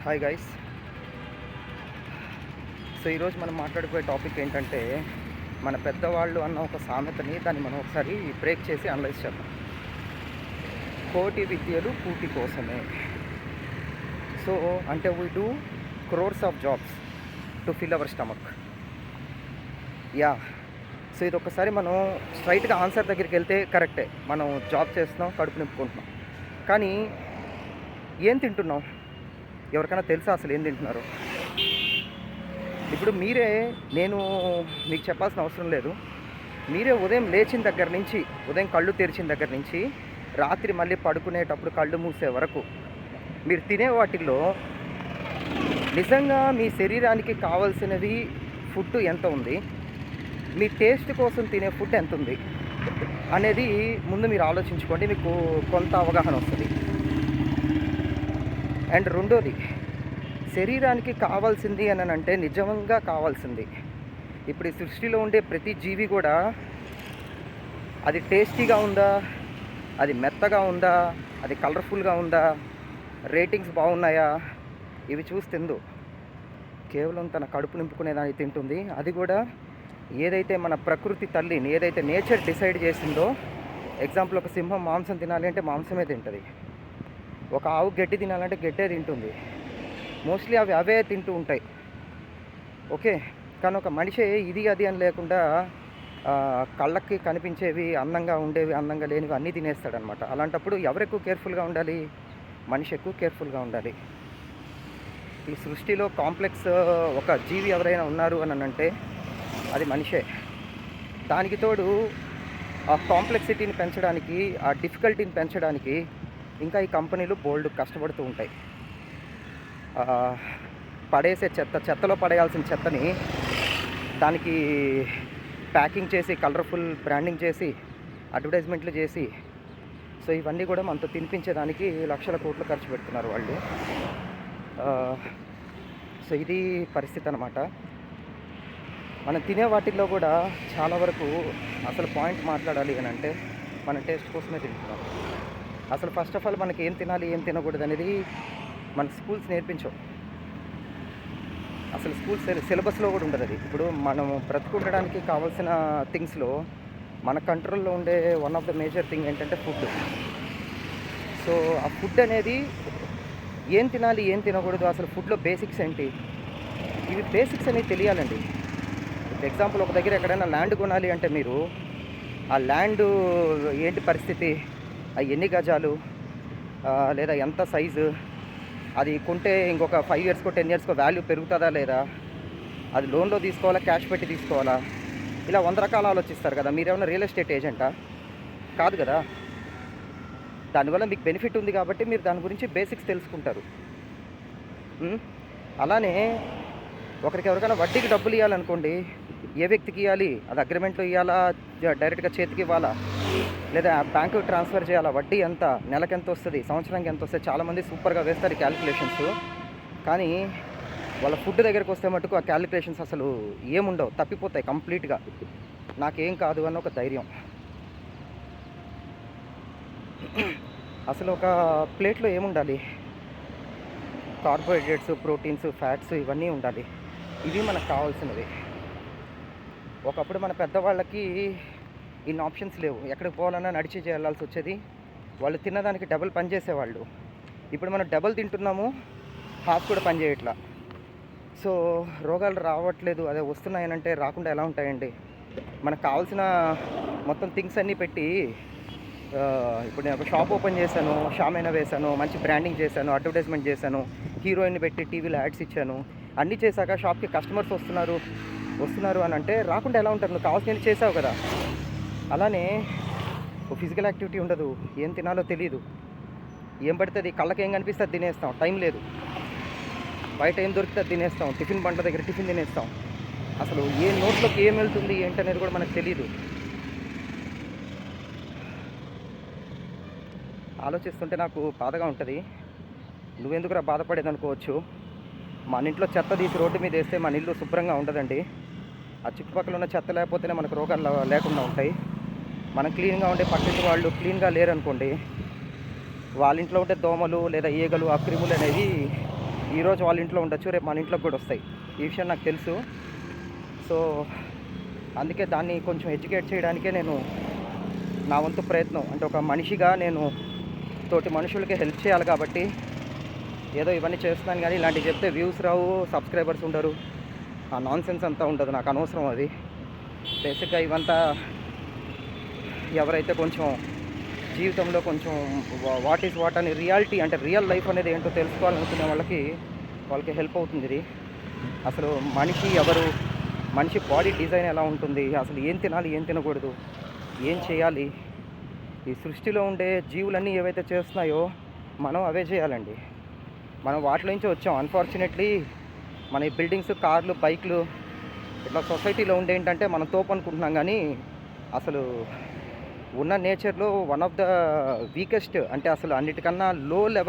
Hi guys. So ఈరోజు మనం మాట్లాడుకునే టాపిక్ ఏంటంటే, మన పెద్దవాళ్ళు అన్న ఒక సామెతని దాన్ని మనం ఒకసారి బ్రేక్ చేసి అనలైజ్ చేద్దాం. కోటి విద్యలు కూటి కోసమే. సో అంటే we do crores of jobs to fill hour stomach. Yeah. So ఇది ఒకసారి మనం స్ట్రైట్గా ఆన్సర్ దగ్గరికి వెళ్తే కరెక్టే, మనం జాబ్ చేస్తున్నాం, కడుపు నింపుకుంటున్నాం. కానీ ఏం తింటున్నాం? ఎవరికైనా తెలుసా అసలు ఏం తింటున్నారు? ఇప్పుడు నేను మీకు చెప్పాల్సిన అవసరం లేదు. మీరే ఉదయం లేచిన దగ్గర నుంచి, ఉదయం కళ్ళు తెరిచిన దగ్గర నుంచి రాత్రి మళ్ళీ పడుకునేటప్పుడు కళ్ళు మూసే వరకు మీరు తినే వాటిల్లో నిజంగా మీ శరీరానికి కావాల్సినవి ఫుడ్ ఎంత ఉంది, మీ టేస్ట్ కోసం తినే ఫుడ్ ఎంత ఉంది అనేది ముందు మీరు ఆలోచించుకోండి. మీకు కొంత అవగాహన వస్తుంది. అండ్ రెండోది, శరీరానికి కావాల్సింది అని అంటే నిజంగా కావాల్సింది. ఇప్పుడు ఈ సృష్టిలో ఉండే ప్రతి జీవి కూడా అది టేస్టీగా ఉందా, అది మెత్తగా ఉందా, అది కలర్ఫుల్గా ఉందా, రేటింగ్స్ బాగున్నాయా, ఇవి చూసి తిందు. కేవలం తన కడుపు నింపుకునేదాన్ని తింటుంది. అది కూడా ఏదైతే మన ప్రకృతి తల్లిని, ఏదైతే నేచర్ డిసైడ్ చేసిందో. ఎగ్జాంపుల్, ఒక సింహం మాంసం తినాలి అంటే మాంసమే తింటుంది. ఒక ఆవు గడ్డి తినాలంటే గడ్డే తింటుంది. మోస్ట్లీ అవే తింటూ ఉంటాయి. ఓకే. కానీ ఒక మనిషి ఇది అది అని లేకుండా కళ్ళకి కనిపించేవి, అందంగా ఉండేవి, అందంగా లేనివి అన్నీ తినేస్తాడనమాట. అలాంటప్పుడు ఎవరు ఎక్కువ కేర్ఫుల్గా ఉండాలి? మనిషి ఎక్కువ కేర్ఫుల్గా ఉండాలి. ఈ సృష్టిలో కాంప్లెక్స్ ఒక జీవి ఎవరైనా ఉన్నారు అని అంటే అది మనిషే. దానికి తోడు ఆ కాంప్లెక్సిటీని పెంచడానికి, ఆ డిఫికల్టీని పెంచడానికి ఇంకా ఈ కంపెనీలు బోల్డ్ కష్టపడుతూ ఉంటాయి. పడేసే చెత్తలో పడేయాల్సిన చెత్తని దానికి ప్యాకింగ్ చేసి, కలర్ఫుల్ బ్రాండింగ్ చేసి, అడ్వర్టైజ్మెంట్లు చేసి, సో ఇవన్నీ కూడా మనతో తినిపించేదానికి లక్షల కోట్లు ఖర్చు పెడుతున్నారు వాళ్ళు. సో ఇది పరిస్థితి అన్నమాట. మనం తినే వాటిల్లో కూడా చాలా వరకు అసలు పాయింట్ మాట్లాడాలి అని అంటే మన టేస్ట్ కోసమే తింటున్నాం. అసలు ఫస్ట్ ఆఫ్ ఆల్ మనకి ఏం తినాలి, ఏం తినకూడదు అనేది మన స్కూల్స్ నేర్పించవు. అసలు స్కూల్ సిలబస్లో కూడా ఉండదు అది. ఇప్పుడు మనం బ్రతుకుండడానికి కావాల్సిన థింగ్స్లో మన కంట్రోల్లో ఉండే one of the major thing ఏంటంటే ఫుడ్. సో ఆ ఫుడ్ అనేది ఏం తినాలి, ఏం తినకూడదు, అసలు ఫుడ్లో బేసిక్స్ ఏంటి, ఇవి బేసిక్స్ అనేవి తెలియాలండి. ఎగ్జాంపుల్, ఒక దగ్గర ఎక్కడైనా ల్యాండ్ కొనాలి అంటే మీరు ఆ ల్యాండ్ ఏంటి పరిస్థితి, అవి ఎన్ని గజాలు, లేదా ఎంత సైజు, అది కొంటే ఇంకొక 5 ఇయర్స్కో 10 ఇయర్స్కో వాల్యూ పెరుగుతుందా లేదా, అది లోన్లో తీసుకోవాలా, క్యాష్ పెట్టి తీసుకోవాలా, ఇలా 100 రకాలు ఆలోచిస్తారు కదా. మీరేమన్నా రియల్ ఎస్టేట్ ఏజెంటా? కాదు కదా. దానివల్ల మీకు బెనిఫిట్ ఉంది కాబట్టి మీరు దాని గురించి బేసిక్స్ తెలుసుకుంటారు. అలానే ఒకరికి ఎవరికైనా వడ్డీకి డబ్బులు ఇవ్వాలనుకోండి, ఏ వ్యక్తికి ఇవ్వాలి, అది అగ్రిమెంట్లో ఇవ్వాలా, డైరెక్ట్గా చేతికి ఇవ్వాలా, లేదా బ్యాంకు ట్రాన్స్ఫర్ చేయాలా, వడ్డీ ఎంత, నెలకు ఎంత వస్తుంది, సంవత్సరానికి ఎంత వస్తుంది, చాలామంది సూపర్గా వేస్తారు ఈ క్యాలిక్యులేషన్స్. కానీ వాళ్ళ ఫుడ్ దగ్గరికి వస్తే మటుకు ఆ క్యాలిక్యులేషన్స్ అసలు ఏముండవు, తప్పిపోతాయి కంప్లీట్గా. నాకేం కాదు అన్న ఒక ధైర్యం. అసలు ఒక ప్లేట్లో ఏముండాలి? కార్బోహైడ్రేట్స్, ప్రోటీన్స్, ఫ్యాట్స్ ఇవన్నీ ఉండాలి. ఇవి మనకు కావాల్సినవి. ఒకప్పుడు మన పెద్దవాళ్ళకి ఇన్ని ఆప్షన్స్ లేవు. ఎక్కడికి పోవాలన్నా నడిచి చేయాల్సి వచ్చేది. వాళ్ళు తిన్నదానికి డబుల్ పని చేసేవాళ్ళు. ఇప్పుడు మనం డబుల్ తింటున్నాము, హాఫ్ కూడా పని చేయట్లా. సో రోగాలు రావట్లేదు. అదే వస్తున్నాయనంటే రాకుండా ఎలా ఉంటాయండి? మనకు కావాల్సిన మొత్తం థింగ్స్ అన్నీ పెట్టి, ఇప్పుడు నేను ఒక షాప్ ఓపెన్ చేశాను, షామైనా వేశాను, మంచి బ్రాండింగ్ చేశాను, అడ్వర్టైజ్మెంట్ చేశాను, హీరోయిన్ పెట్టి టీవీలో యాడ్స్ ఇచ్చాను, అన్నీ చేశాక షాప్కి కస్టమర్స్ వస్తున్నారు అని అంటే రాకుండా ఎలా ఉంటారు? నువ్వు కావాల్సినవి చేసావు కదా. అలానే ఫిజికల్ యాక్టివిటీ ఉండదు, ఏం తినాలో తెలియదు, ఏం పడుతుంది, కళ్ళకి ఏం కనిపిస్తే అది తినేస్తాం, టైం లేదు, బయట ఏం దొరికితే అది తినేస్తాం, టిఫిన్ బండ్ల దగ్గర టిఫిన్ తినేస్తాం. అసలు ఏ నోట్లోకి ఏం వెళ్తుంది ఏంటనేది కూడా మనకు తెలియదు. ఆలోచిస్తుంటే నాకు బాధగా ఉంటుంది. నువ్వెందుకురా బాధపడేది అనుకోవచ్చు. మన ఇంట్లో చెత్త తీసి రోడ్డు మీద వేస్తే మన ఇల్లు శుభ్రంగా ఉండదండి. ఆ చుట్టుపక్కల ఉన్న చెత్త లేకపోతేనే మనకు రోగాలు లేకుండా ఉంటాయి. మనం క్లీన్గా ఉండే పక్కింటి వాళ్ళు క్లీన్గా లేరనుకోండి, వాళ్ళ ఇంట్లో ఉండే దోమలు లేదా ఈగలు, ఆ క్రిములు అనేవి ఈరోజు వాళ్ళ ఇంట్లో ఉండొచ్చు, రేపు మన ఇంట్లోకి కూడా వస్తాయి. ఈ విషయం నాకు తెలుసు. సో అందుకే దాన్ని కొంచెం ఎడ్యుకేట్ చేయడానికే నేను నా వంతు ప్రయత్నం, అంటే ఒక మనిషిగా నేను తోటి మనుషులకి హెల్ప్ చేయాలి కాబట్టి ఏదో ఇవన్నీ చేస్తున్నాను. కానీ ఇలాంటివి చెప్తే వ్యూస్ రావు, సబ్స్క్రైబర్స్ ఉండరు, ఆ నాన్ సెన్స్ అంతా ఉండదు, నాకు అనవసరం అది. బేసిక్గా ఇవంతా ఎవరైతే కొంచెం జీవితంలో కొంచెం వాట్ ఈజ్ వాట్ అని రియాలిటీ, అంటే రియల్ లైఫ్ అనేది ఏంటో తెలుసుకోవాలనుకునే వాళ్ళకి హెల్ప్ అవుతుంది ఇది. అసలు మనిషి ఎవరు, మనిషి బాడీ డిజైన్ ఎలా ఉంటుంది, అసలు ఏం తినాలి, ఏం తినకూడదు, ఏం చేయాలి, ఈ సృష్టిలో ఉండే జీవులన్నీ ఏవైతే చేస్తున్నాయో మనం అవే చేయాలండి. మనం వాటిలో నుంచి వచ్చాం. అన్ఫార్చునేట్లీ మన ఈ బిల్డింగ్స్, కార్లు, బైక్లు ఇట్లా సొసైటీలో ఉండే ఏంటంటే మనం తోపు అనుకుంటున్నాం. కానీ అసలు ఉన్న నేచర్లో వన్ ఆఫ్ ద వీకెస్ట్, అంటే అసలు అన్నిటికన్నా లో లెవెల్